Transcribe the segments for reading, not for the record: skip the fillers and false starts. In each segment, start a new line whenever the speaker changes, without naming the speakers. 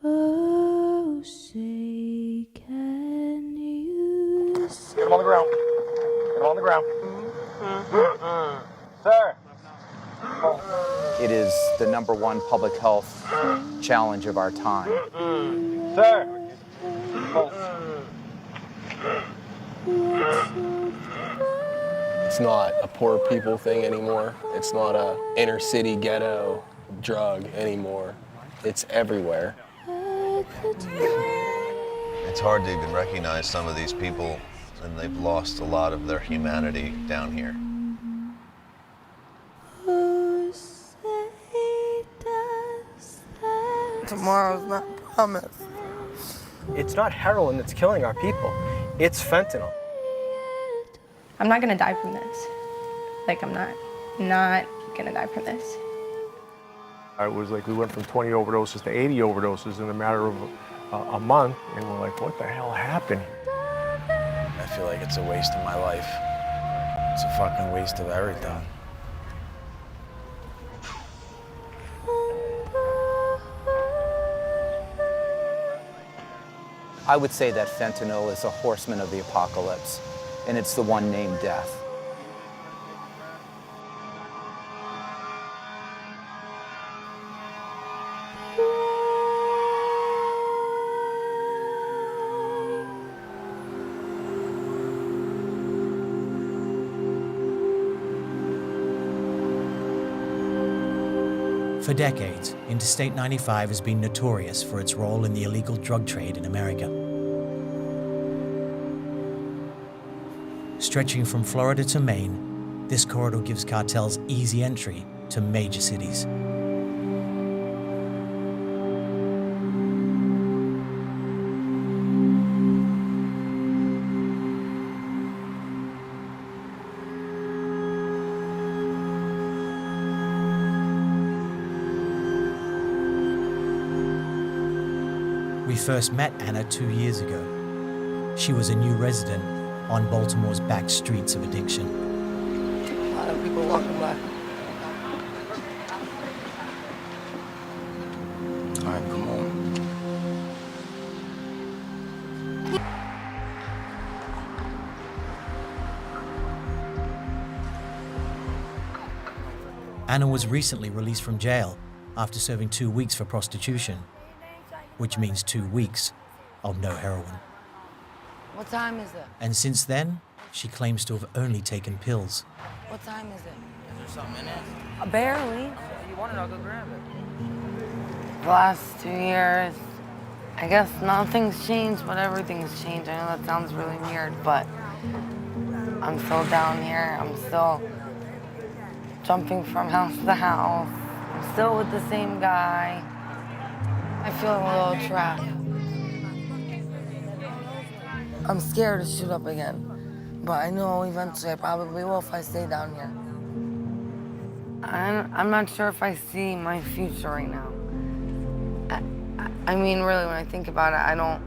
Oh, say can you see?
Get him on the ground. Get him on the ground. Sir.
It is the #1 public health challenge of our time.
Sir.
It's not a poor people thing anymore. It's not a inner city ghetto drug anymore. It's everywhere.
It's hard to even recognize some of these people, and they've lost a lot of their humanity down here.
Tomorrow's not promised.
It's not heroin that's killing our people. It's fentanyl.
I'm not gonna die from this. Like, I'm not gonna die from this.
It was like we went from 20 overdoses to 80 overdoses in a matter of a month, and we're like, what the hell happened here?
I feel like it's a waste of my life. It's a fucking waste of everything.
I would say that fentanyl is a horseman of the apocalypse, and it's the one named death.
For decades, Interstate 95 has been notorious for its role in the illegal drug trade in America. Stretching from Florida to Maine, this corridor gives cartels easy entry to major cities. We first met Anna 2 years ago. She was a new resident on Baltimore's back streets of addiction.
A lot of people walking by.
All right, come on.
Anna was recently released from jail after serving 2 weeks for prostitution, which means 2 weeks of no heroin.
What time is it?
And since then, she claims to have only taken pills.
What time is it?
Is there something in it?
Barely.
You want it, I'll go grab it.
The last 2 years, I guess nothing's changed, but everything's changed. I know that sounds really weird, but I'm still down here. I'm still jumping from house to house. I'm still with the same guy. I feel a little trapped. I'm scared to shoot up again, but I know eventually I probably will if I stay down here. I'm not sure if I see my future right now. I mean, really, when I think about it, I don't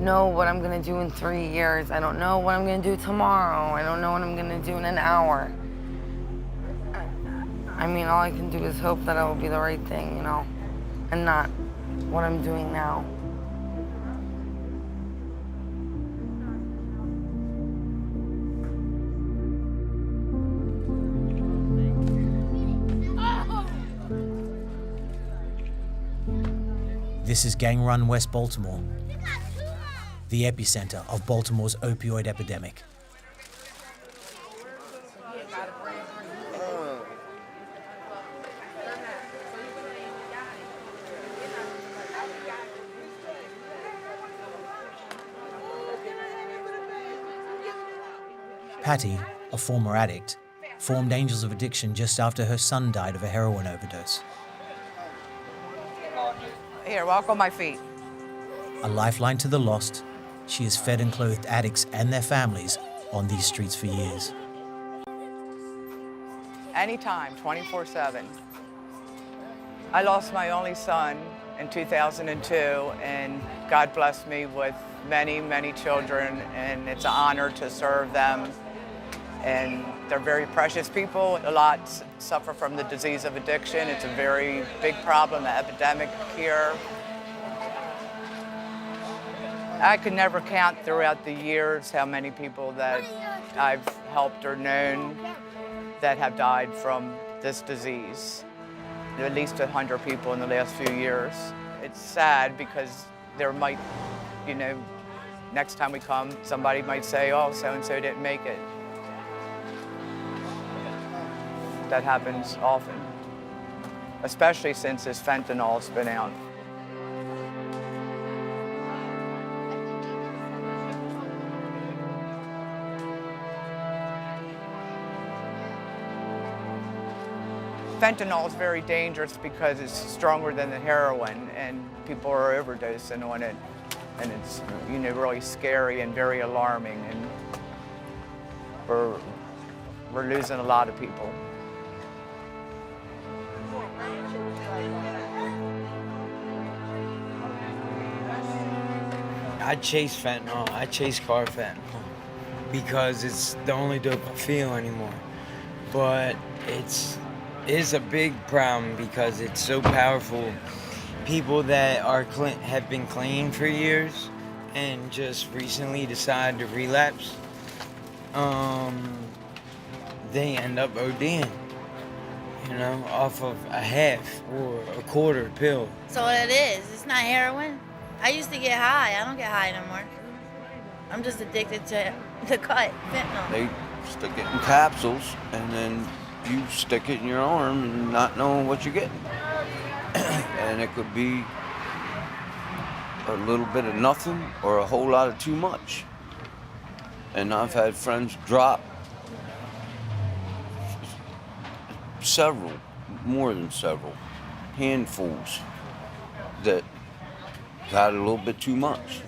know what I'm gonna do in 3 years. I don't know what I'm gonna do tomorrow. I don't know what I'm gonna do in an hour. I mean, all I can do is hope that it will be the right thing, you know, and not what I'm doing now.
This is Gang Run West Baltimore, the epicenter of Baltimore's opioid epidemic. Patty, a former addict, formed Angels of Addiction just after her son died of a heroin overdose.
Here, walk on my feet.
A lifeline to the lost, she has fed and clothed addicts and their families on these streets for years.
Anytime, 24/7. I lost my only son in 2002, and God blessed me with many, many children, and it's an honor to serve them. And they're very precious people. A lot suffer from the disease of addiction. It's a very big problem, an epidemic here. I could never count throughout the years how many people that I've helped or known that have died from this disease. At least 100 people in the last few years. It's sad because there might, you know, next time we come, somebody might say, oh, so-and-so didn't make it. That happens often, especially since this fentanyl's been out. Fentanyl is very dangerous because it's stronger than the heroin, and people are overdosing on it, and it's, you know, really scary and very alarming, and we're losing a lot of people.
I chase fentanyl. I chase car fentanyl because it's the only dope I feel anymore. But it's a big problem because it's so powerful. People that are have been clean for years and just recently decide to relapse, they end up ODing, you know, off of a half or a quarter pill.
So what it is, it's not heroin. I used to get high. I don't get high no more. I'm just addicted to the cut, fentanyl.
They stick it in capsules and then you stick it in your arm and not knowing what you're getting. And it could be a little bit of nothing or a whole lot of too much. And I've had friends drop several, more than several, handfuls that got a little bit too much.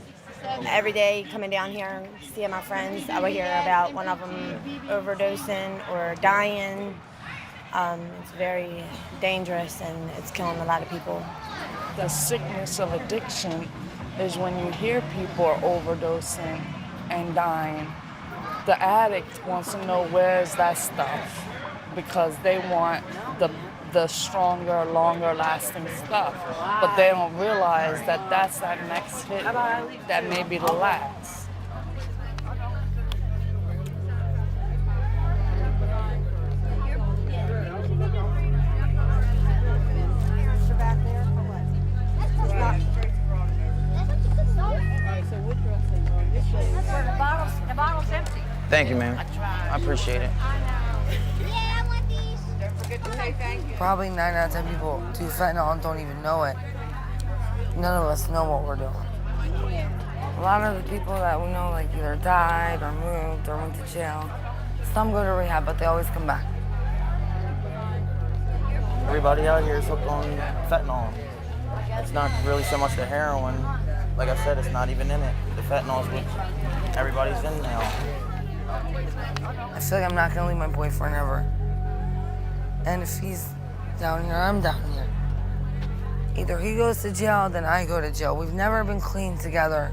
Every day coming down here, seeing my friends, I would hear about one of them overdosing or dying. It's very dangerous and it's killing a lot of people.
The sickness of addiction is when you hear people are overdosing and dying. The addict wants to know where's that stuff because they want the stronger, longer lasting stuff. But they don't realize that that's that next hit that may be the last.
The bottle's empty.
Thank you, ma'am. I appreciate it.
Probably 9 out of 10 people do fentanyl and don't even know it. None of us know what we're doing. A lot of the people that we know like either died or moved or went to jail. Some go to rehab, but they always come back.
Everybody out here is hooked on fentanyl. It's not really so much the heroin. Like I said, it's not even in it. The fentanyl is what everybody's in now.
I feel like I'm not gonna leave my boyfriend ever. And if he's down here, I'm down here. Either he goes to jail, then I go to jail. We've never been clean together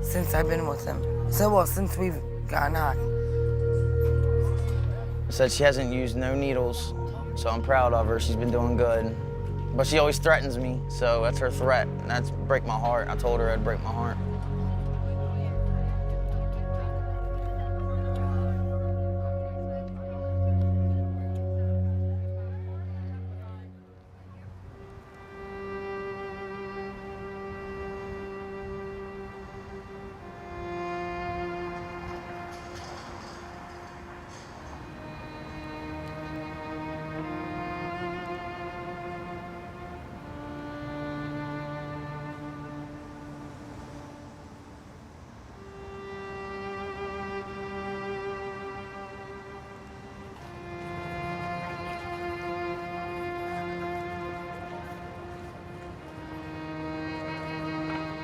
since I've been with him. Since we've gotten high.
Said she hasn't used no needles, so I'm proud of her. She's been doing good. But she always threatens me, so that's her threat, and that's break my heart. I told her it'd break my heart.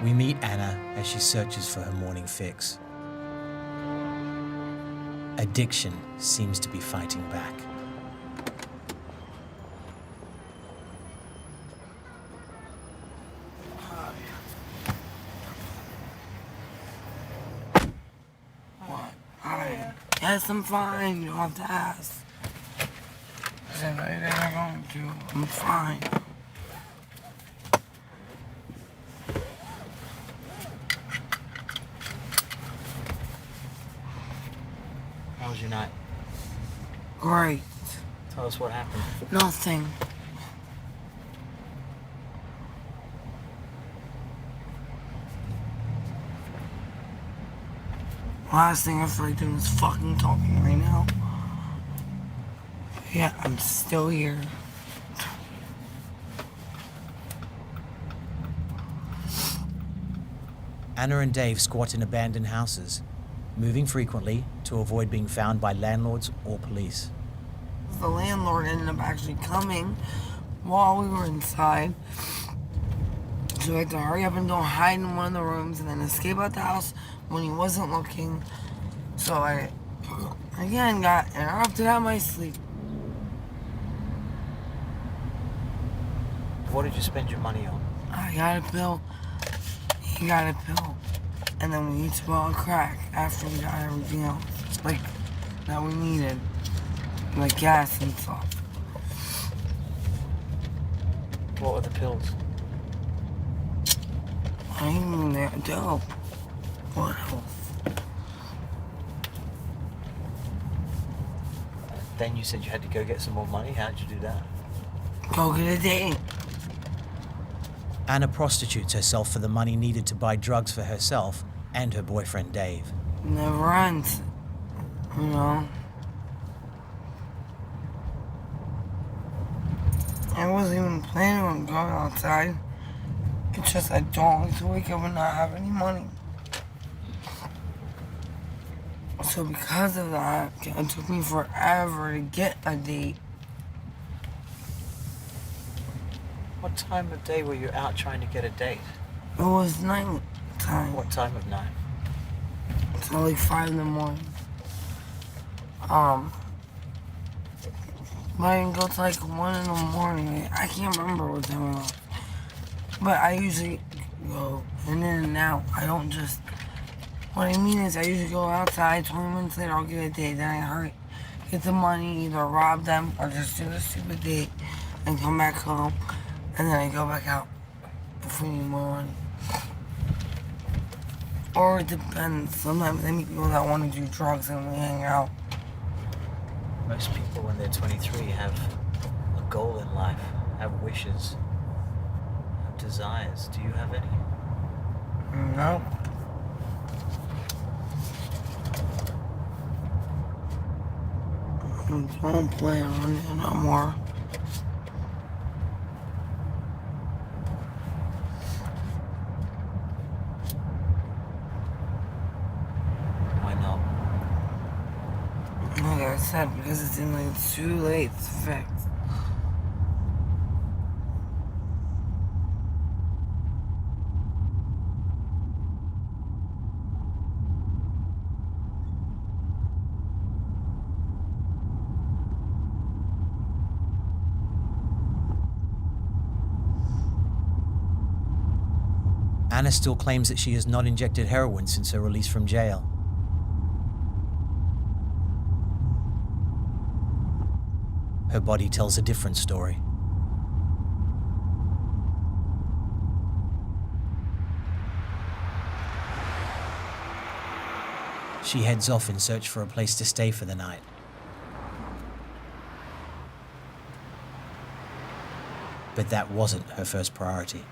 We meet Anna as she searches for her morning fix. Addiction seems to be fighting back.
Yes, I'm fine. You don't have to ask. I said, I'm fine.
Right.
Tell us what happened.
Nothing. Last thing I feel like doing is fucking talking right now. Yeah, I'm still here.
Anna and Dave squat in abandoned houses, moving frequently to avoid being found by landlords or police.
The landlord ended up actually coming while we were inside. So I had to hurry up and go hide in one of the rooms and then escape out the house when he wasn't looking. So I, again, got interrupted out of my sleep.
What did you spend your money on?
I got a pill. He got a pill. And then we each bought a crack after we got everything else. Like, that we needed. Like gas and stuff.
What were the pills?
I mean, they're dope. What else?
Then you said you had to go get some more money. How'd you do that?
Go get a date.
Anna prostitutes herself for the money needed to buy drugs for herself and her boyfriend Dave.
Never ends. You know? I wasn't even planning on going outside. It's just I don't like to wake up and not have any money. So because of that, it took me forever to get a date.
What time of day were you out trying to get a date?
It was night time.
What time of night?
So like 5 in the morning. But I didn't go to like 1 in the morning. I can't remember what time it was. But I usually go in and out. I don't just... What I mean is I usually go outside, 20 minutes later I'll get a date. Then I hurry, get the money, either rob them or just do the stupid date and come back home. And then I go back out if we need more money. Or it depends. Sometimes they meet people that want to do drugs and we hang out.
Most people when they're 23 have a goal in life, have wishes, have desires. Do you have any?
No. I don't plan on it no more.
Why not?
Like I said, because it's in like it's too late to fix.
Anna still claims that she has not injected heroin since her release from jail. Her body tells a different story. She heads off in search for a place to stay for the night. But that wasn't her first priority.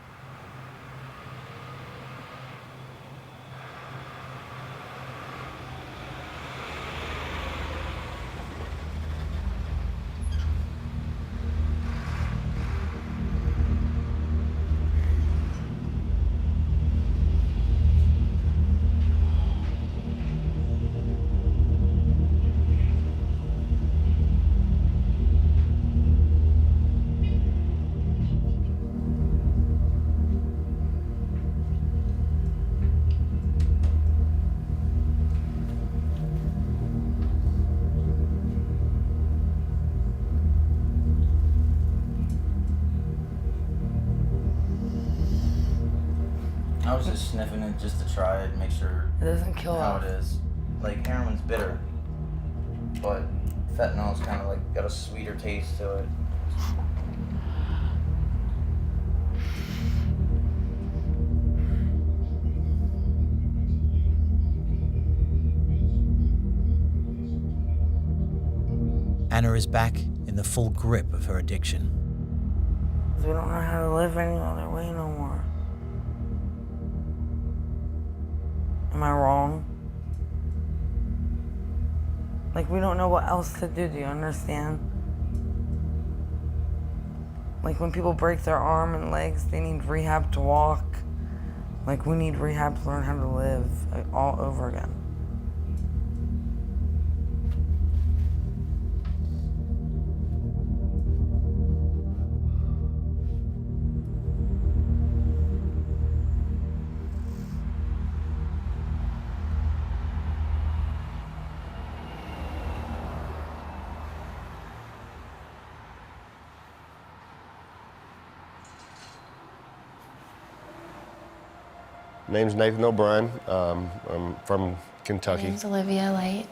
I was just sniffing it just to try it, make sure
It doesn't kill
how
us.
it is. Like heroin's bitter, but fentanyl's kind of like got a sweeter taste to it.
Anna is back in the full grip of her addiction.
We don't know how to live any other way no more. Am I wrong? Like, we don't know what else to do you understand? Like, when people break their arm and legs, they need rehab to walk. Like, we need rehab to learn how to live all over again.
Name's Nathan O'Brien. I'm from Kentucky.
My name's Olivia Light,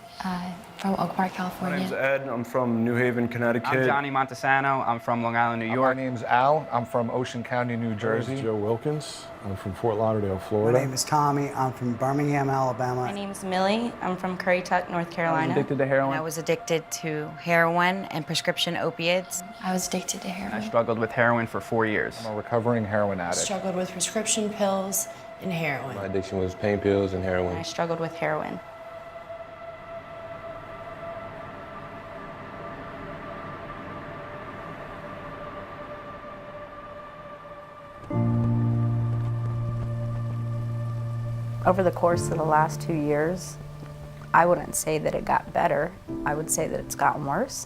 from Oak Park, California.
My name's Ed. I'm from New Haven, Connecticut.
I'm Johnny Montesano. I'm from Long Island, New York.
My name's Al. I'm from Ocean County, New Jersey.
My name's Joe Wilkins. I'm from Fort Lauderdale, Florida.
My name is Tommy. I'm from Birmingham, Alabama.
My name's Millie. I'm from Currituck, North Carolina.
I was addicted to heroin.
I was addicted to heroin and prescription opiates.
I was addicted to heroin.
I struggled with heroin for 4 years.
I'm a recovering heroin addict.
Struggled with prescription pills and heroin.
My addiction was pain pills and heroin.
I struggled with heroin.
Over the course of the last 2 years, I wouldn't say that it got better. I would say that it's gotten worse.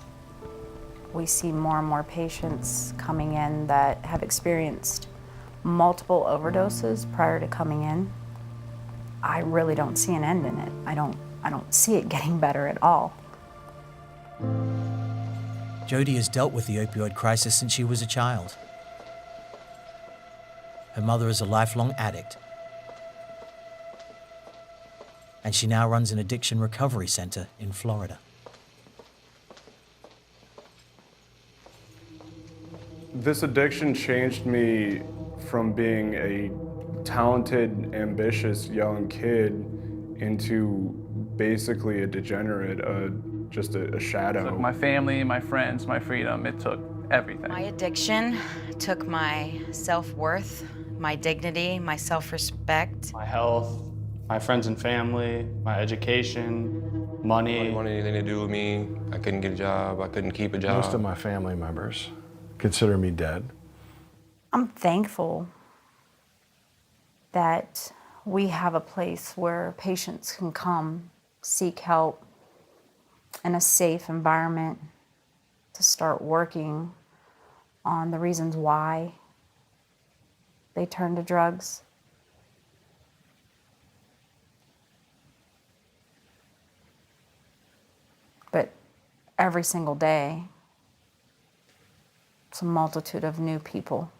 We see more and more patients coming in that have experienced multiple overdoses prior to coming in. I really don't see an end in it. I don't see it getting better at all.
Jody has dealt with the opioid crisis since she was a child. Her mother is a lifelong addict, and she now runs an addiction recovery center in Florida.
This addiction changed me from being a talented, ambitious young kid into basically a degenerate, just a shadow.
It took my family, my friends, my freedom. It took everything.
My addiction took my self-worth, my dignity, my self-respect.
My health, my friends and family, my education, money.
I didn't want anything to do with me. I couldn't get a job. I couldn't keep a job.
Most of my family members consider me dead.
I'm thankful that we have a place where patients can come seek help in a safe environment to start working on the reasons why they turn to drugs. But every single day, it's a multitude of new people.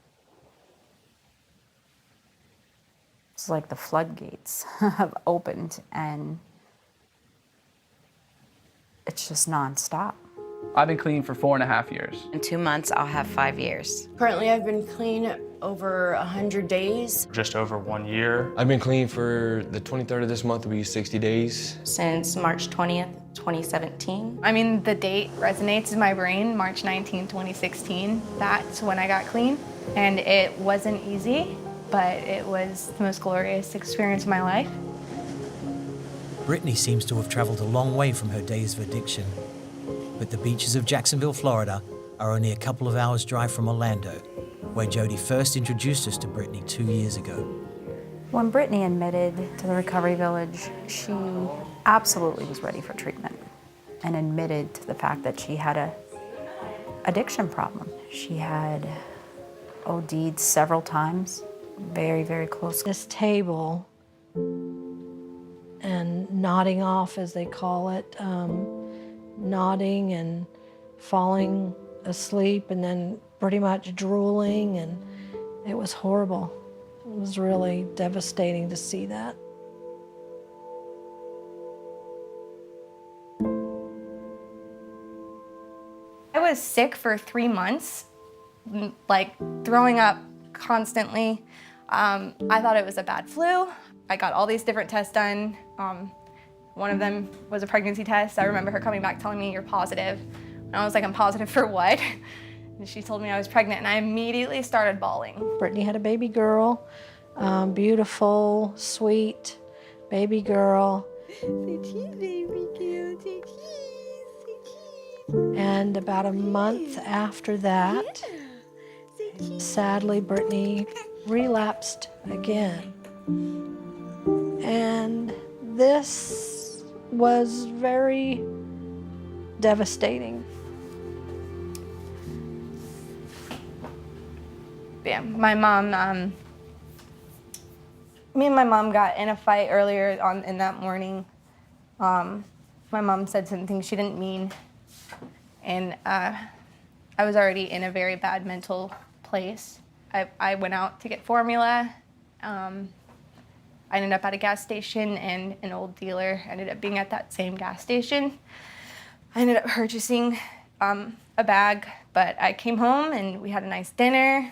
It's like the floodgates have opened and it's just nonstop.
I've been clean for 4.5 years.
In 2 months, I'll have 5 years.
Currently, I've been clean over 100 days.
Just over 1 year.
I've been clean for the 23rd of this month will be 60 days.
Since March 20th, 2017.
I mean, the date resonates in my brain, March 19, 2016. That's when I got clean. And it wasn't easy, but it was the most glorious experience of my life.
Brittany seems to have traveled a long way from her days of addiction, but the beaches of Jacksonville, Florida are only a couple of hours' drive from Orlando, where Jody first introduced us to Brittany 2 years ago.
When Brittany admitted to the recovery village, she absolutely was ready for treatment and admitted to the fact that she had a addiction problem. She had OD'd several times, very, very close.
This table and nodding off, as they call it, nodding and falling asleep and then pretty much drooling, and it was horrible. It was really devastating to see that.
I was sick for 3 months, like throwing up constantly. I thought it was a bad flu. I got all these different tests done. One of them was a pregnancy test. I remember her coming back telling me, "You're positive." And I was like, I'm positive for what? And she told me I was pregnant, and I immediately started bawling.
Brittany had a baby girl, beautiful, sweet baby girl.
Say cheese, baby girl, say cheese.
And about a month after that, sadly, Brittany relapsed again. And this was very devastating.
Yeah, my mom, me and my mom got in a fight earlier in that morning. My mom said some things she didn't mean, and I was already in a very bad mental place. I went out to get formula. I ended up at a gas station, and an old dealer ended up being at that same gas station. I ended up purchasing a bag, but I came home and we had a nice dinner.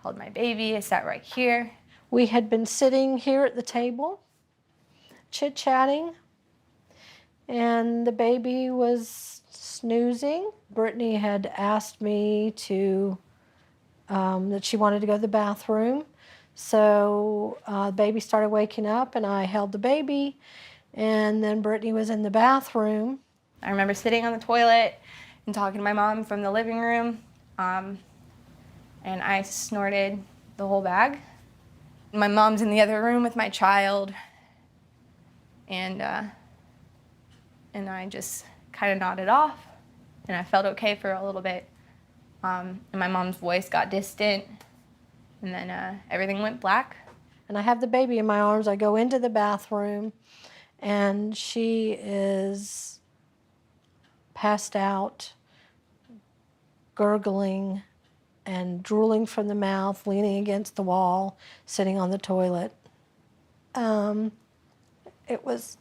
Held my baby, I sat right here.
We had been sitting here at the table, chit-chatting, and the baby was snoozing. Brittany had asked me to, that she wanted to go to the bathroom. So the baby started waking up, and I held the baby, and then Brittany was in the bathroom.
I remember sitting on the toilet and talking to my mom from the living room. And I snorted the whole bag. My mom's in the other room with my child, and I just kind of nodded off, and I felt okay for a little bit. And my mom's voice got distant, and then everything went black.
And I have the baby in my arms. I go into the bathroom, and she is passed out, gurgling, and drooling from the mouth, leaning against the wall, sitting on the toilet. It was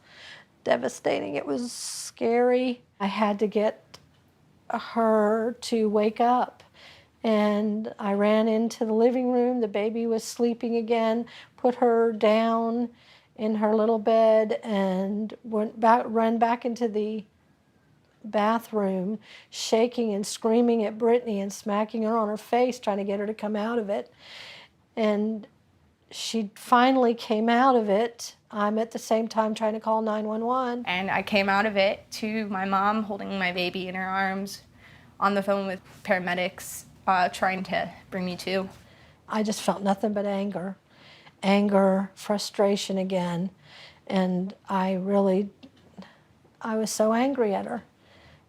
devastating. It was scary. I had to get her to wake up. And I ran into the living room. The baby was sleeping again, put her down in her little bed, and ran back into the bathroom, shaking and screaming at Brittany and smacking her on her face, trying to get her to come out of it. And she finally came out of it. I'm at the same time trying to call 911.
And I came out of it to my mom holding my baby in her arms, on the phone with paramedics, trying to bring me to.
I just felt nothing but anger, frustration again. And I was so angry at her.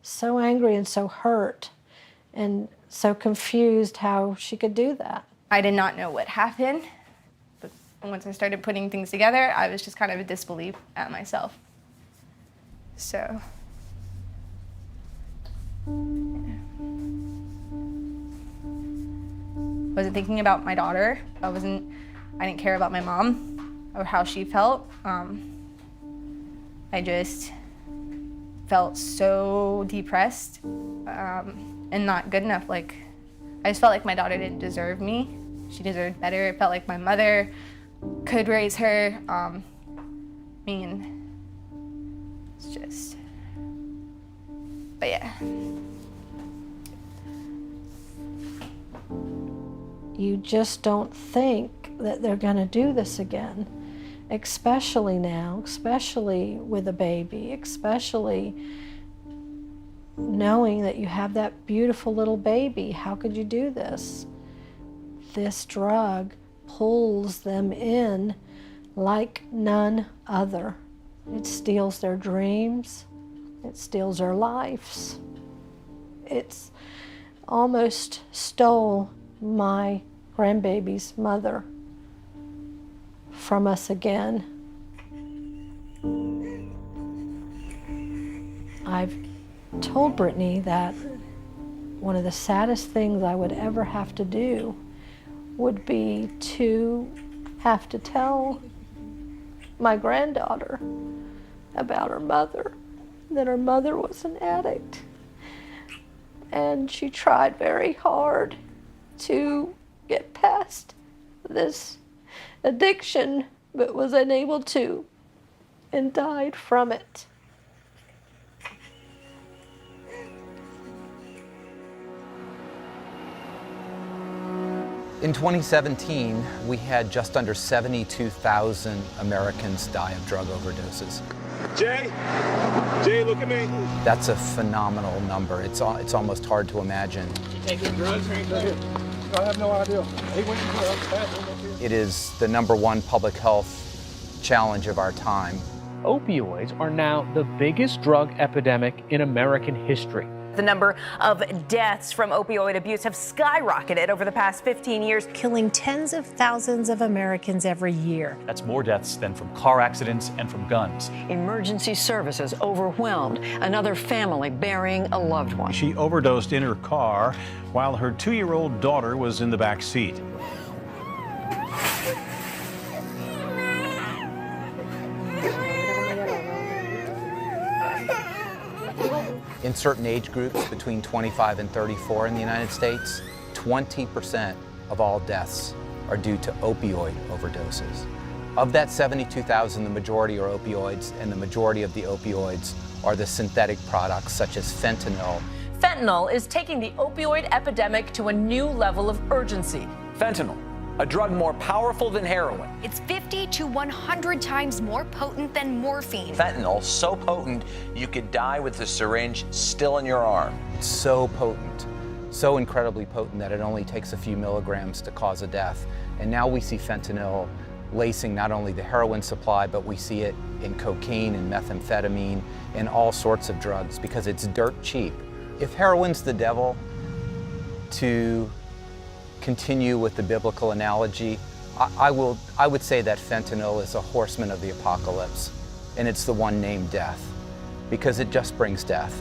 So angry and so hurt and so confused how she could do that.
I did not know what happened, but once I started putting things together, I was just kind of in disbelief at myself. So, yeah. Wasn't thinking about my daughter. I didn't care about my mom or how she felt. I just felt so depressed and not good enough. Like, I just felt like my daughter didn't deserve me. She deserved better. It felt like my mother could raise her. I mean, it's just, but yeah.
You just don't think that they're going to do this again, especially now, especially with a baby, especially knowing that you have that beautiful little baby. How could you do this? This drug pulls them in like none other. It steals their dreams. It steals their lives. It's almost stole my grandbaby's mother from us again. I've told Brittany that one of the saddest things I would ever have to do would be to have to tell my granddaughter about her mother, that her mother was an addict. And she tried very hard to get past this addiction, but was unable to, and died from it.
In 2017, we had just under 72,000 Americans die of drug overdoses.
Jay, look at me.
That's a phenomenal number. It's almost hard to imagine.
You taking drugs or anything? I have no idea.
It is the #1 public health challenge of our time.
Opioids are now the biggest drug epidemic in American history.
The number of deaths from opioid abuse have skyrocketed over the past 15 years,
killing tens of thousands of Americans every year.
That's more deaths than from car accidents and from guns.
Emergency services overwhelmed. Another family burying a loved one.
She overdosed in her car while her 2-year-old daughter was in the back seat.
In certain age groups between 25 and 34 in the United States, 20% of all deaths are due to opioid overdoses. Of that 72,000, the majority are opioids, and the majority of the opioids are the synthetic products such as fentanyl.
Fentanyl is taking the opioid epidemic to a new level of urgency.
Fentanyl, a drug more powerful than heroin.
It's 50 to 100 times more potent than morphine.
Fentanyl, so potent you could die with the syringe still in your arm.
It's so potent, so incredibly potent that it only takes a few milligrams to cause a death. And now we see fentanyl lacing not only the heroin supply, but we see it in cocaine and methamphetamine and all sorts of drugs because it's dirt cheap. If heroin's the devil, to continue with the biblical analogy, I would say that fentanyl is a horseman of the apocalypse, and it's the one named death, because it just brings death.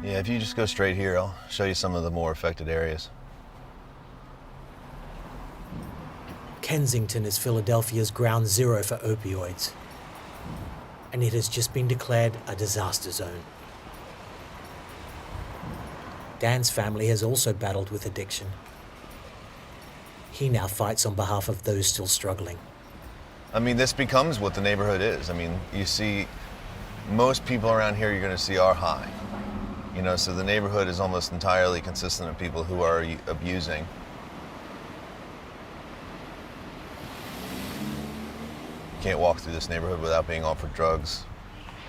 Yeah, if you just go straight here, I'll show you some of the more affected areas.
Kensington is Philadelphia's ground zero for opioids, and it has just been declared a disaster zone. Dan's family has also battled with addiction. He now fights on behalf of those still struggling.
I mean, this becomes what the neighborhood is. I mean, you see, most people around here you're going to see are high. You know, so the neighborhood is almost entirely consistent of people who are abusing. You can't walk through this neighborhood without being offered drugs.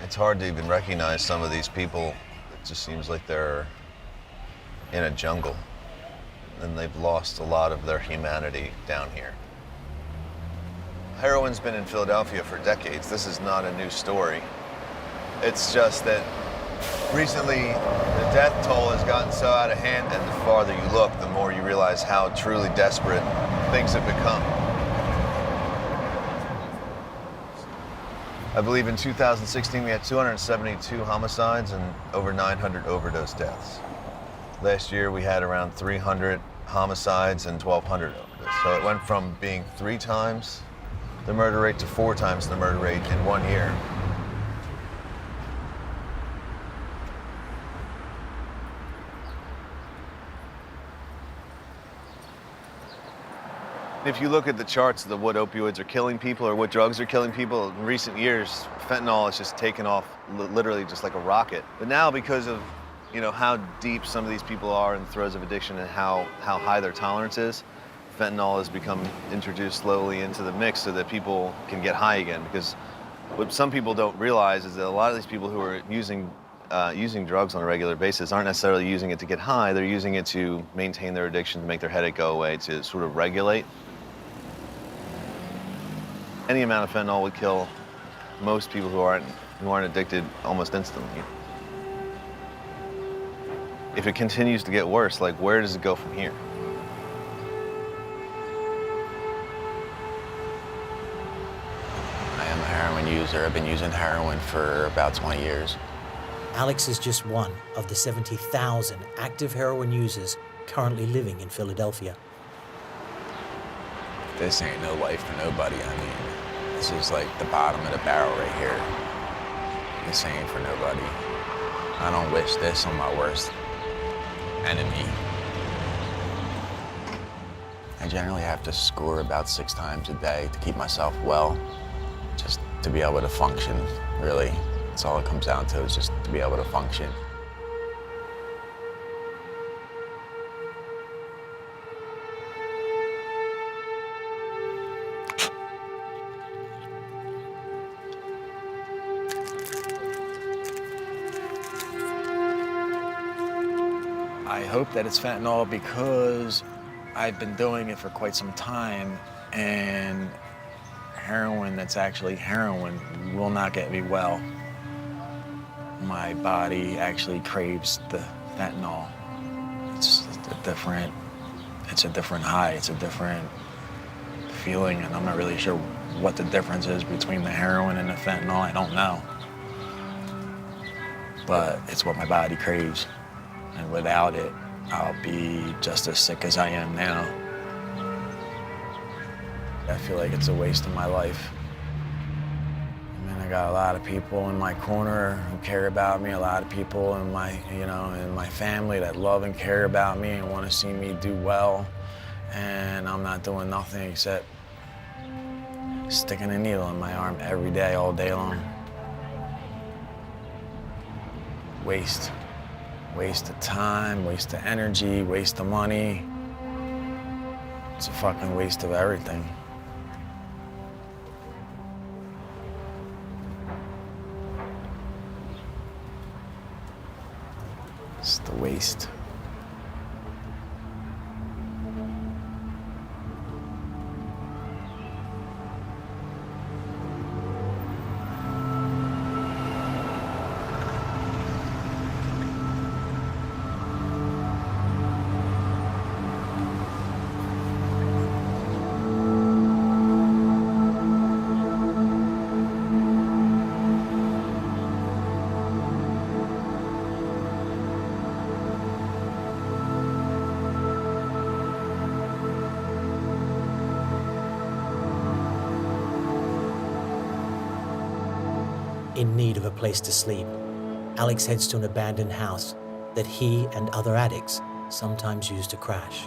It's hard to even recognize some of these people. It just seems like they're in a jungle, and they've lost a lot of their humanity down here. Heroin's been in Philadelphia for decades. This is not a new story. It's just that recently, the death toll has gotten so out of hand, and the farther you look, the more you realize how truly desperate things have become. I believe in 2016, we had 272 homicides and over 900 overdose deaths. Last year, we had around 300 homicides and 1,200 overdoses. So it went from being 3 times the murder rate to 4 times the murder rate in 1 year. If you look at the charts of what opioids are killing people or what drugs are killing people, in recent years, fentanyl has just taken off literally just like a rocket. But now, because of how deep some of these people are in the throes of addiction and how high their tolerance is, fentanyl has become introduced slowly into the mix so that people can get high again. Because what some people don't realize is that a lot of these people who are using drugs on a regular basis aren't necessarily using it to get high. They're using it to maintain their addiction, to make their headache go away, to sort of regulate. Any amount of fentanyl would kill most people who aren't addicted almost instantly. If it continues to get worse, like, where does it go from here?
I am a heroin user. I've been using heroin for about 20 years.
Alex is just one of the 70,000 active heroin users currently living in Philadelphia.
This ain't no life for nobody. I mean, this is like the bottom of the barrel right here. This ain't for nobody. I don't wish this on my worst enemy. I generally have to score about 6 times a day to keep myself well, just to be able to function, really. That's all it comes down to, is just to be able to function. I hope that it's fentanyl because I've been doing it for quite some time, and heroin that's actually heroin will not get me well. My body actually craves the fentanyl. It's a different high, it's a different feeling, and I'm not really sure what the difference is between the heroin and the fentanyl. I don't know. But it's what my body craves. And without it, I'll be just as sick as I am now. I feel like it's a waste of my life. I mean, I got a lot of people in my corner who care about me, a lot of people in my, in my family that love and care about me and want to see me do well. And I'm not doing nothing except sticking a needle in my arm every day, all day long. Waste. Waste of time, waste of energy, waste of money. It's a fucking waste of everything. It's the waste.
In need of a place to sleep, Alex heads to an abandoned house that he and other addicts sometimes use to crash.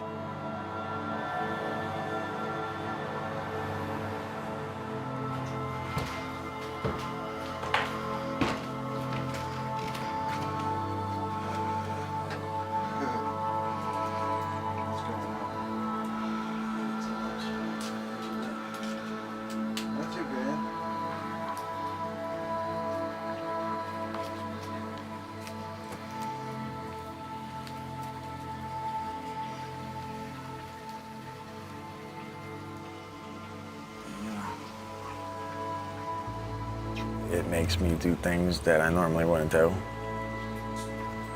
It makes me do things that I normally wouldn't do.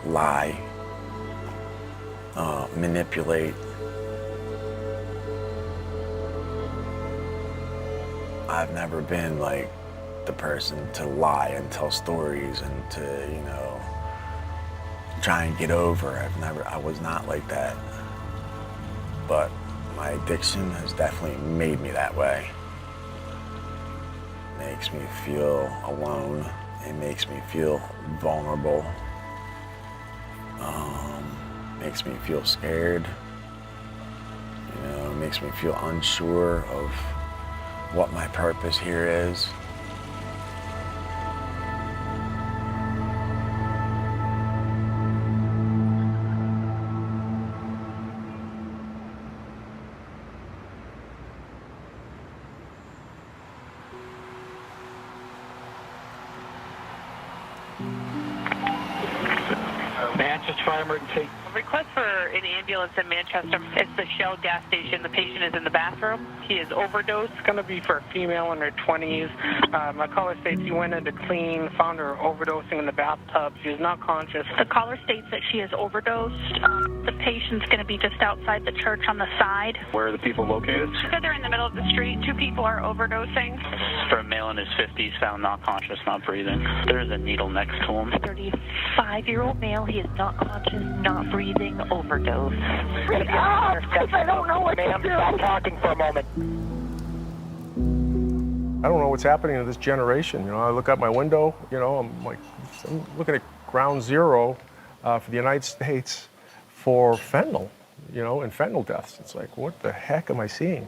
Lie. Manipulate. I've never been like the person to lie and tell stories and to, try and get over. I was not like that. But my addiction has definitely made me that way. Makes me feel alone. It makes me feel vulnerable. Makes me feel scared. It makes me feel unsure of what my purpose here is.
Manchester Fire Emergency. Request for an ambulance in Manchester. It's the Shell gas station. The patient is in the bathroom. He is overdosed.
It's going to be for a female in her 20s. My caller states she went in to clean, found her overdosing in the bathtub. She is not conscious.
The caller states that she is overdosed. The patient's going to be just outside the church on the side.
Where are the people located?
They're in the middle of the street. 2 people are overdosing.
For a male in his 50s, found not conscious, not breathing. There's a needle next to him.
35-year-old male. He is not conscious, not breathing, overdose.
I don't know what to do. Stop talking for a moment. I don't know what's happening to this generation. You know, I look out my window, you know, I'm looking at ground zero for the United States for fentanyl, you know, and fentanyl deaths. It's like, what the heck am I seeing?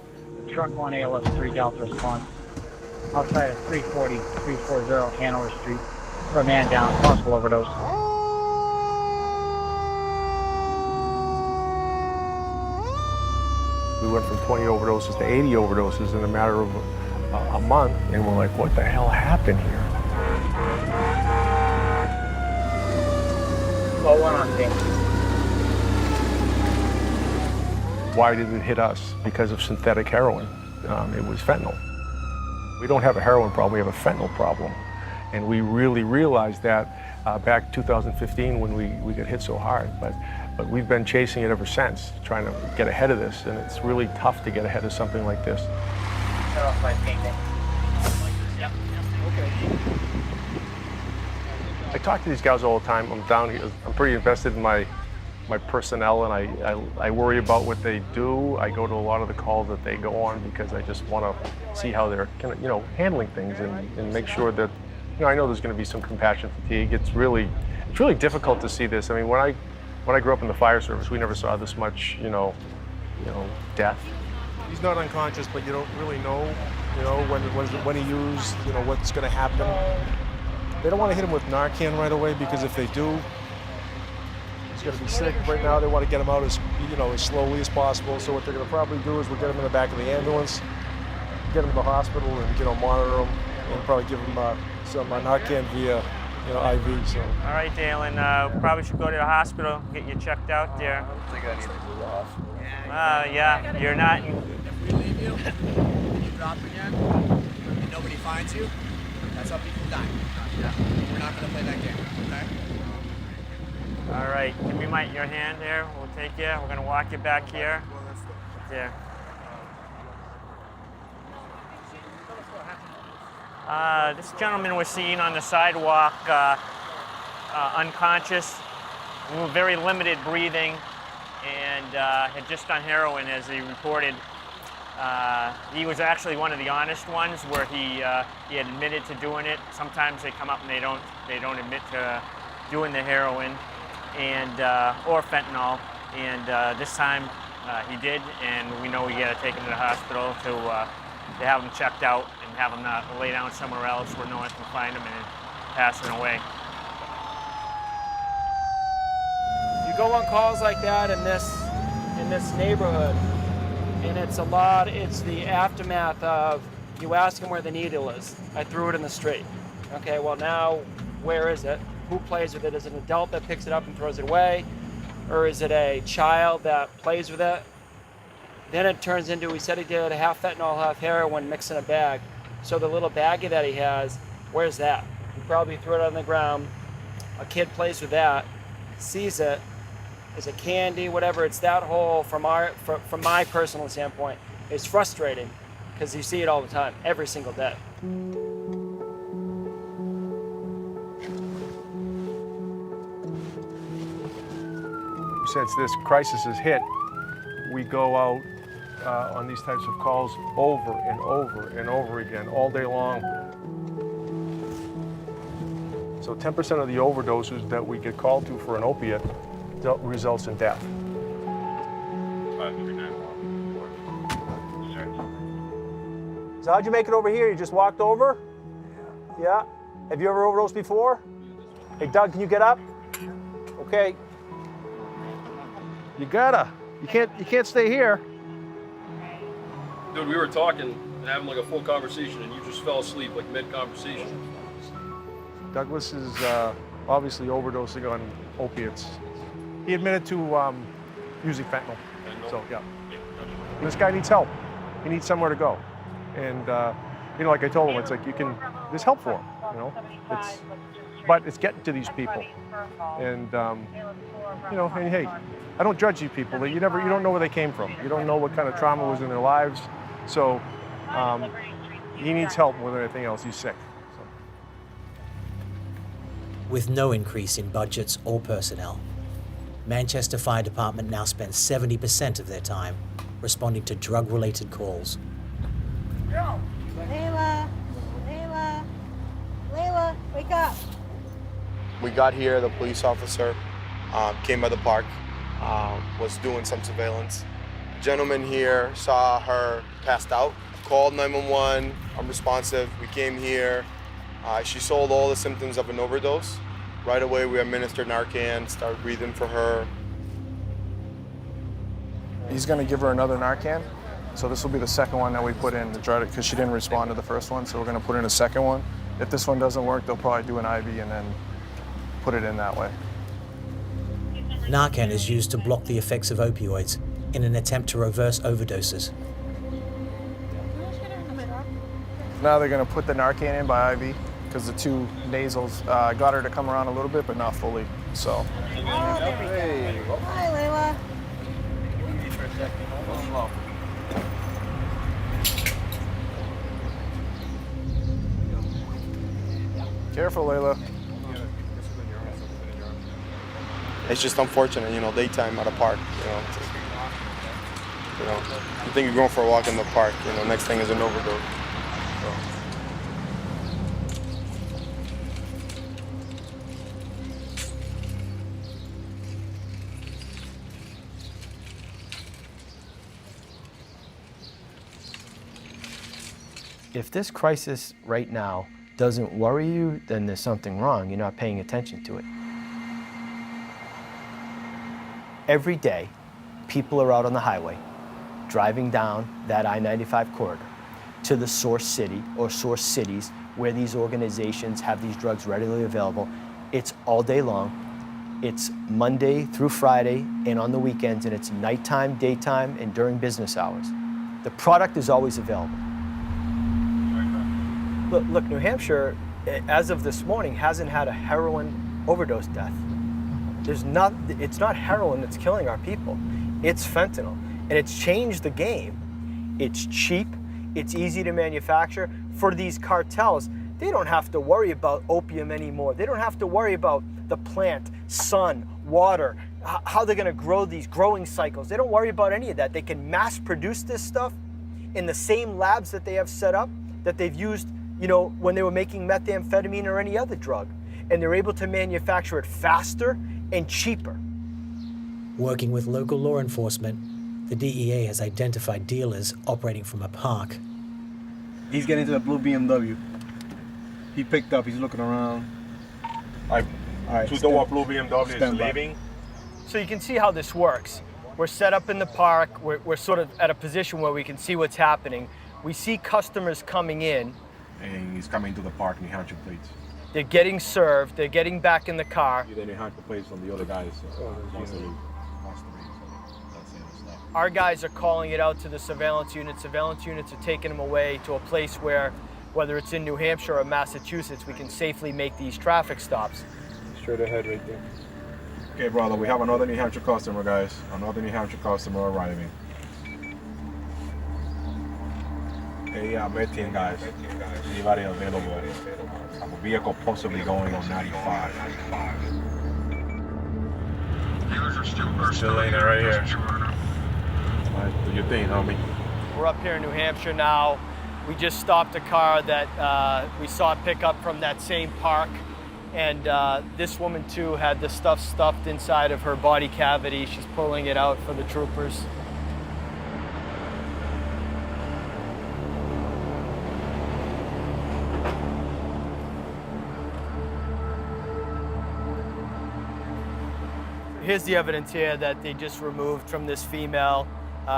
Truck 1 ALS 3 Delta response outside of 340 Hanover Street for a man down, possible overdose.
We went from 20 overdoses to 80 overdoses in a matter of a month, and we're like, what the hell happened here?
Well, one on scene.
Why did it hit us? Because of synthetic heroin. It was fentanyl. We don't have a heroin problem, we have a fentanyl problem. And we really realized that back in 2015 when we got hit so hard. But we've been chasing it ever since, trying to get ahead of this, and it's really tough to get ahead of something like this.
Shut off my painting. Yep. Okay.
I talk to these guys all the time. I'm down here. I'm pretty invested in my personnel, and I worry about what they do. I go to a lot of the calls that they go on because I just want to see how they're, you know, handling things and make sure that, you know, I know there's going to be some compassion fatigue. It's really difficult to see this. I mean, when I grew up in the fire service, we never saw this much, you know, death. He's not unconscious, but you don't really know, when he used, you know, what's going to happen. They don't want to hit him with Narcan right away because if they do, he's going to be sick. Right now, they want to get him out as slowly as possible. So what they're going to probably do is we'll get him in the back of the ambulance, get him to the hospital, and monitor him, and probably give him some Narcan via IV. So.
All right, Dalen, probably should go to the hospital, get you checked out there.
I don't think I need to move off.
Yeah, you're not.
If we leave you, you drop again, and nobody finds you, that's how people die. Yeah. We're not going to play that game, okay?
All right, give me your hand there. We'll take you. We're going to walk you back here. There. This gentleman was seen on the sidewalk, unconscious, very limited breathing, and had just done heroin, as he reported. He was actually one of the honest ones, where he had admitted to doing it. Sometimes they come up and they don't admit to doing the heroin and or fentanyl, and this time he did, and we know we got to take him to the hospital to have him checked out and have him not lay down somewhere else where no one can find him and pass him away. You go on calls like that in this neighborhood, and it's the aftermath of you ask him where the needle is. I threw it in the street. Okay, well now, where is it? Who plays with it? Is it an adult that picks it up and throws it away? Or is it a child that plays with it? Then it turns into, he said he did half fentanyl, half heroin mixed in a bag. So the little baggie that he has, where's that? He probably threw it on the ground. A kid plays with that, sees it, is it candy, whatever. It's that whole, from my personal standpoint, it's frustrating because you see it all the time, every single day.
Since this crisis has hit, we go out on these types of calls over and over and over again, all day long. So 10% of the overdoses that we get called to for an opiate results in death.
So how'd you make it over here? You just walked over? Yeah. Have you ever overdosed before? Hey, Doug, can you get up? Okay.
You gotta. You can't stay here.
Dude, we were talking and having like a full conversation, and you just fell asleep like mid-conversation.
Douglas is obviously overdosing on opiates. He admitted to using fentanyl. So yeah, and this guy needs help. He needs somewhere to go, and you know, like I told him, it's like there's help for him. You know, but it's getting to these people, and you know, and hey, I don't judge these people. You don't know where they came from. You don't know what kind of trauma was in their lives. So he needs help more than anything else. He's sick. So.
With no increase in budgets or personnel, Manchester Fire Department now spends 70% of their time responding to drug-related calls.
Layla, Layla, Layla, wake up.
We got here, the police officer came by the park, was doing some surveillance. Gentleman here saw her passed out, called 911, unresponsive. We came here. She sold all the symptoms of an overdose. Right away, we administered Narcan, started breathing for her.
He's going to give her another Narcan. So this will be the second one that we put in to try to, because she didn't respond to the first one, so we're going to put in a second one. If this one doesn't work, they'll probably do an IV and then put it in that way.
Narcan is used to block the effects of opioids in an attempt to reverse overdoses.
Now they're going to put the Narcan in by IV because the two nasals got her to come around a little bit, but not fully. So.
Oh, there we go. Hi, Layla.
Careful, Layla.
It's just unfortunate, you know, daytime at a park, you think you're going for a walk in the park, you know, next thing is an overdose. So.
If this crisis right now doesn't worry you, then there's something wrong. You're not paying attention to it. Every day, people are out on the highway, driving down that I-95 corridor to the source city or source cities where these organizations have these drugs readily available. It's all day long. It's Monday through Friday and on the weekends, and it's nighttime, daytime, and during business hours. The product is always available.
Look, New Hampshire, as of this morning, hasn't had a heroin overdose death. It's not heroin that's killing our people. It's fentanyl, and it's changed the game. It's cheap, it's easy to manufacture. For these cartels, they don't have to worry about opium anymore. They don't have to worry about the plant, sun, water, how they're gonna grow these growing cycles. They don't worry about any of that. They can mass produce this stuff in the same labs that they have set up, that they've used, you know, when they were making methamphetamine or any other drug. And they're able to manufacture it faster and cheaper.
Working with local law enforcement, the DEA has identified dealers operating from a park.
He's getting to the blue BMW. He picked up, he's looking around. All right,
two-door blue BMW is leaving. So you can see how this works. We're set up in the park. We're sort of at a position where we can see what's happening. We see customers coming in.
And he's coming to the park, New Hampshire plates.
They're getting served. They're getting back in the car.
New Hampshire plates from the other guys.
Our guys are calling it out to the surveillance units. Surveillance units are taking them away to a place where, whether it's in New Hampshire or Massachusetts, we can safely make these traffic stops.
Straight ahead right there. Okay, brother, we have another New Hampshire customer, guys. Another New Hampshire customer arriving. Hey, Metian guys. Anybody available? A vehicle possibly going on 95. Still laying right here. What do you think, homie?
We're up here in New Hampshire now. We just stopped a car that we saw pick up from that same park. And this woman too had the stuff stuffed inside of her body cavity. She's pulling it out for the troopers. Here's the evidence here that they just removed from this female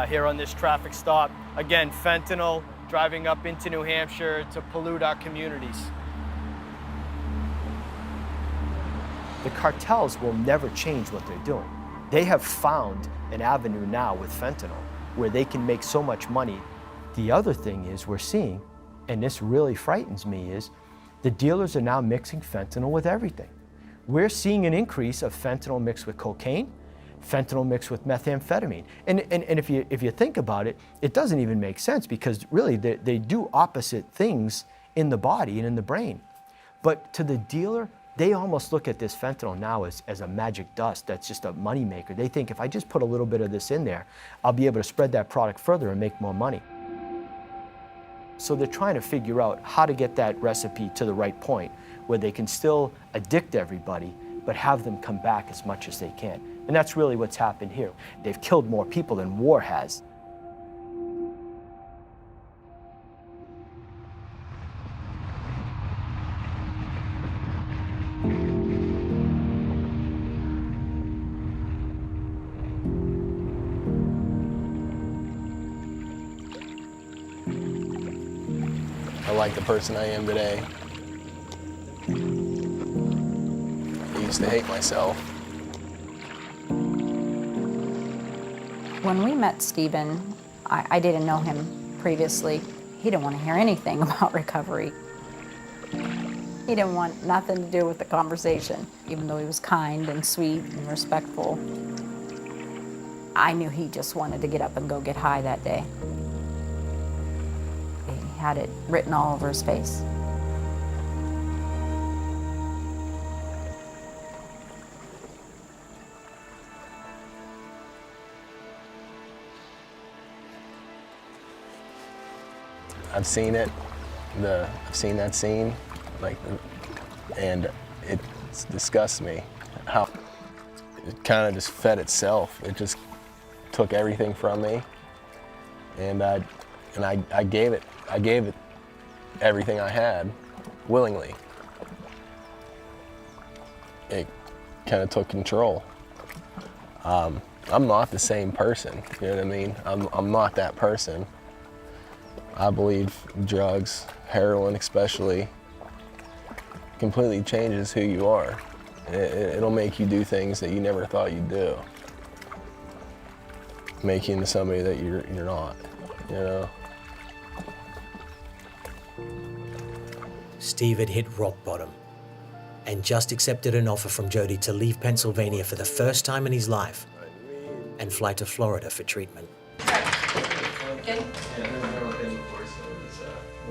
here on this traffic stop. Again, fentanyl driving up into New Hampshire to pollute our communities. The cartels will never change what they're doing.
They have found an avenue now with fentanyl where they can make so much money. The other thing is we're seeing, and this really frightens me, is the dealers are now mixing fentanyl with everything. We're seeing an increase of fentanyl mixed with cocaine, fentanyl mixed with methamphetamine. And if you think about it, it doesn't even make sense because really they do opposite things in the body and in the brain. But to the dealer, they almost look at this fentanyl now as a magic dust that's just a moneymaker. They think if I just put a little bit of this in there, I'll be able to spread that product further and make more money. So they're trying to figure out how to get that recipe to the right point where they can still addict everybody, but have them come back as much as they can. And that's really what's happened here. They've killed more people than war has.
I like the person I am today. I used to hate myself.
When we met Stephen, I didn't know him previously. He didn't want to hear anything about recovery. He didn't want nothing to do with the conversation, even though he was kind and sweet and respectful. I knew he just wanted to get up and go get high that day. He had it written all over his face.
I've seen it. I've seen that scene, and it disgusts me how it kind of just fed itself. It just took everything from me, and I gave it everything I had willingly. It kind of took control. I'm not the same person. You know what I mean? I'm not that person. I believe drugs, heroin especially, completely changes who you are. It'll make you do things that you never thought you'd do. Make you into somebody that you're not, you know?
Steve had hit rock bottom and just accepted an offer from Jody to leave Pennsylvania for the first time in his life and fly to Florida for treatment.
Good?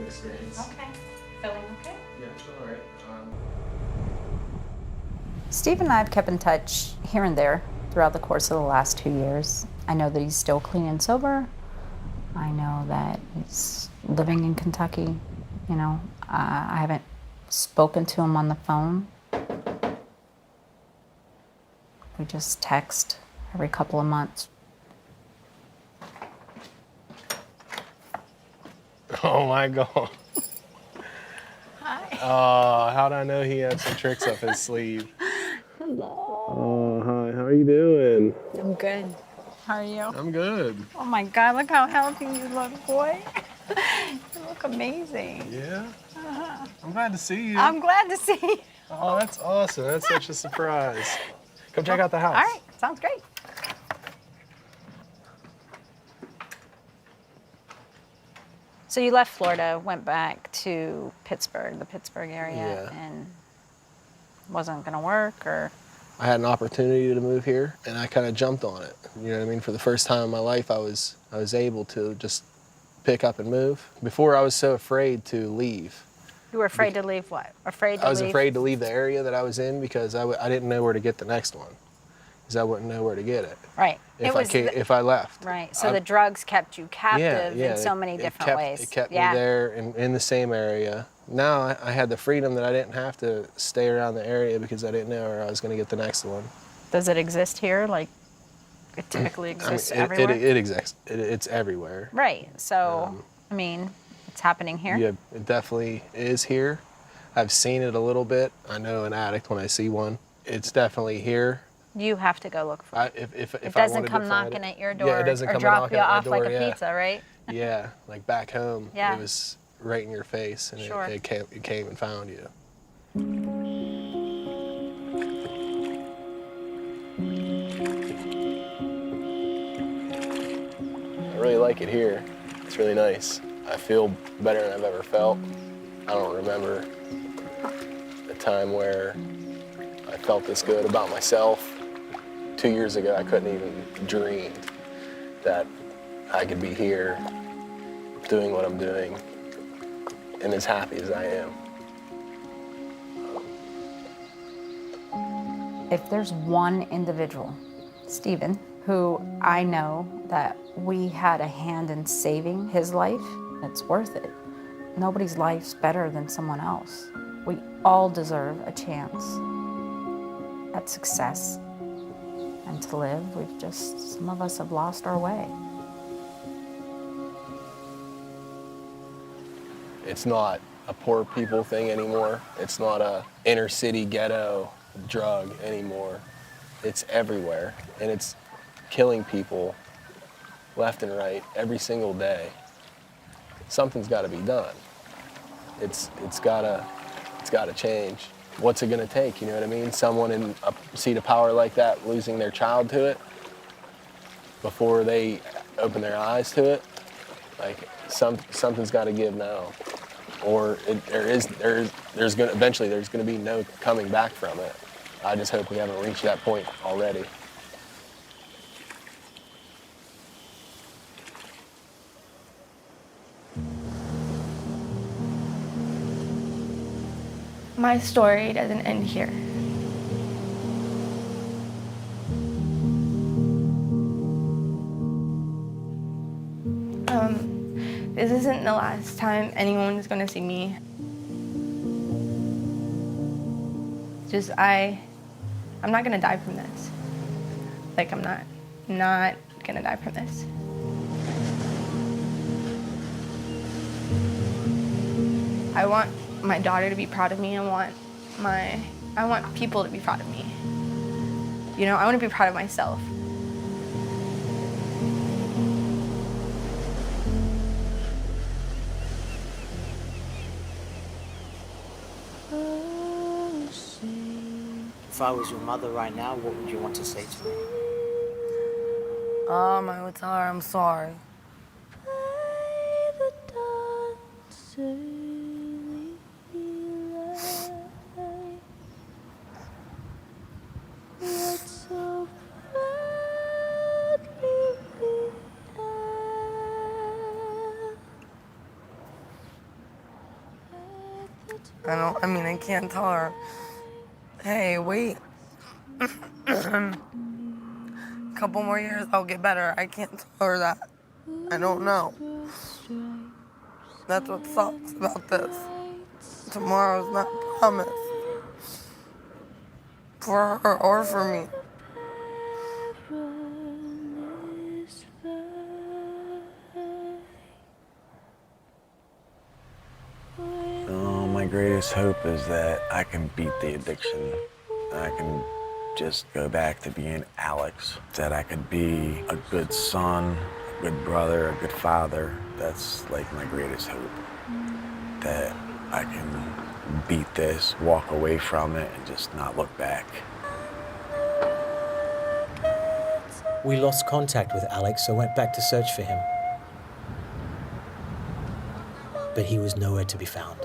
Experience.
Okay. Feeling okay?
Yeah, all right.
Steve and I have kept in touch here and there throughout the course of the last 2 years. I know that he's still clean and sober. I know that he's living in Kentucky. You know, I haven't spoken to him on the phone. We just text every couple of months.
Oh my God.
Hi.
Oh, how'd I know he had some tricks up his sleeve?
Hello.
Oh, hi, how are you doing?
I'm good. How are you?
I'm good.
Oh my God, look how healthy you look, boy. You look amazing.
Yeah?
Uh-huh.
I'm glad to see you.
I'm glad to see you.
Oh, that's awesome. That's such a surprise. Come check out the house.
All right, sounds great. So you left Florida, went back to Pittsburgh, the Pittsburgh area, and wasn't gonna work, or?
I had an opportunity to move here, and I kind of jumped on it. You know what I mean? For the first time in my life, I was able to just pick up and move. Before, I was so afraid to leave.
You were afraid to leave what? Afraid to leave?
I was afraid to leave the area that I was in because I didn't know where to get the next one, because I wouldn't know where to get it.
Right.
If I left.
Right. So the drugs kept you captive in so many different ways.
It kept me there in the same area. Now I had the freedom that I didn't have to stay around the area because I didn't know where I was going to get the next one.
Does it exist here? Like, it typically exists everywhere?
It exists. It's everywhere.
Right. So, I mean, it's happening here?
Yeah, it definitely is here. I've seen it a little bit. I know an addict when I see one. It's definitely here.
You have to go look for it.
If
it doesn't come knocking at your door,
yeah, it doesn't
or
come
drop you off
door,
like a pizza, right?
Yeah, like back home,
Yeah.
it was right in your face, and
Sure.
it came and found you. like it here. It's really nice. I feel better than I've ever felt. I don't remember a time where I felt this good about myself. 2 years ago, I couldn't even dream that I could be here doing what I'm doing and as happy as I am.
If there's one individual, Stephen, who I know that we had a hand in saving his life, it's worth it. Nobody's life's better than someone else. We all deserve a chance at success and to live. Some of us have lost our way.
It's not a poor people thing anymore. It's not a inner city ghetto drug anymore. It's everywhere, and it's killing people left and right every single day. Something's got to be done. It's gotta change. What's it gonna take? You know what I mean? Someone in a seat of power like that losing their child to it before they open their eyes to it. Like something's got to give now, or eventually there's gonna be no coming back from it. I just hope we haven't reached that point already.
My story doesn't end here. This isn't the last time anyone is going to see me. I'm not going to die from this. Like, I'm not going to die from this. I want my daughter to be proud of me. I want people to be proud of me. You know, I want to be proud of myself.
If I was your mother right now, what would you want to say to me?
I would tell her I'm sorry. I can't tell her, hey, wait. A couple more years, I'll get better. I can't tell her that. I don't know. That's what sucks about this. Tomorrow's not promised. For her or for me.
My greatest hope is that I can beat the addiction. I can just go back to being Alex. That I could be a good son, a good brother, a good father. That's like my greatest hope. That I can beat this, walk away from it, and just not look back.
We lost contact with Alex, so went back to search for him. But he was nowhere to be found.